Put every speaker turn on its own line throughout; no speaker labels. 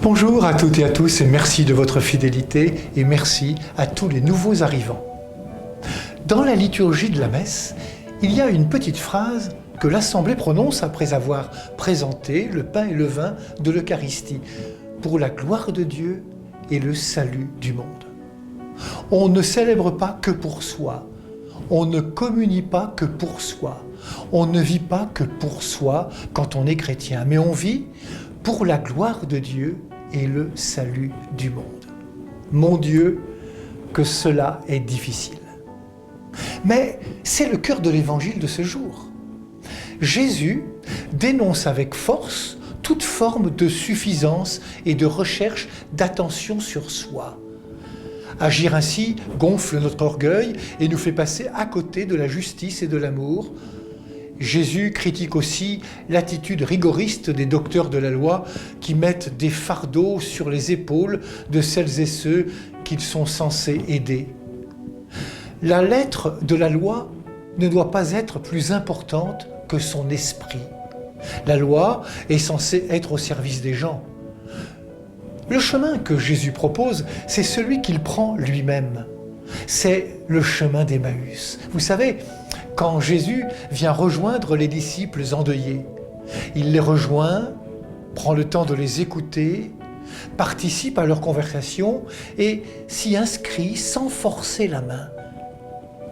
Bonjour à toutes et à tous et merci de votre fidélité et merci à tous les nouveaux arrivants. Dans la liturgie de la messe, il y a une petite phrase que l'Assemblée prononce après avoir présenté le pain et le vin de l'Eucharistie pour la gloire de Dieu et le salut du monde. On ne célèbre pas que pour soi, on ne communie pas que pour soi, on ne vit pas que pour soi quand on est chrétien, mais on vit pour la gloire de Dieu et le salut du monde. Mon Dieu, que cela est difficile. Mais c'est le cœur de l'évangile de ce jour. Jésus dénonce avec force toute forme de suffisance et de recherche d'attention sur soi. Agir ainsi gonfle notre orgueil et nous fait passer à côté de la justice et de l'amour. Jésus critique aussi l'attitude rigoriste des docteurs de la loi qui mettent des fardeaux sur les épaules de celles et ceux qu'ils sont censés aider. La lettre de la loi ne doit pas être plus importante que son esprit. La loi est censée être au service des gens. Le chemin que Jésus propose, c'est celui qu'il prend lui-même. C'est le chemin d'Emmaüs. Vous savez, quand Jésus vient rejoindre les disciples endeuillés, il les rejoint, prend le temps de les écouter, participe à leur conversation et s'y inscrit sans forcer la main.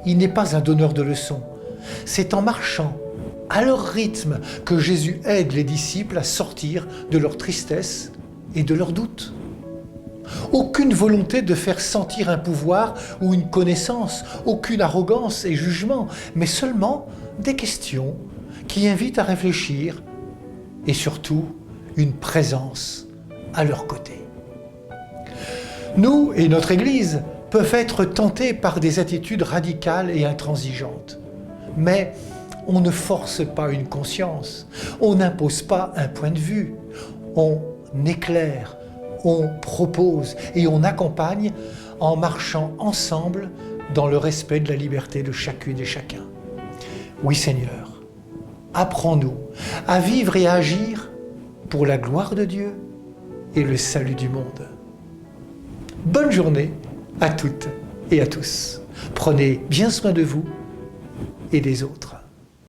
Il n'est pas un donneur de leçons. C'est en marchant à leur rythme que Jésus aide les disciples à sortir de leur tristesse et de leurs doutes. Aucune volonté de faire sentir un pouvoir ou une connaissance, aucune arrogance et jugement, mais seulement des questions qui invitent à réfléchir et surtout une présence à leur côté. Nous et notre Église peuvent être tentés par des attitudes radicales et intransigeantes, mais on ne force pas une conscience, on n'impose pas un point de vue, on éclaire, on propose et on accompagne en marchant ensemble dans le respect de la liberté de chacune et chacun. Oui Seigneur, apprends-nous à vivre et à agir pour la gloire de Dieu et le salut du monde. Bonne journée à toutes et à tous. Prenez bien soin de vous et des autres.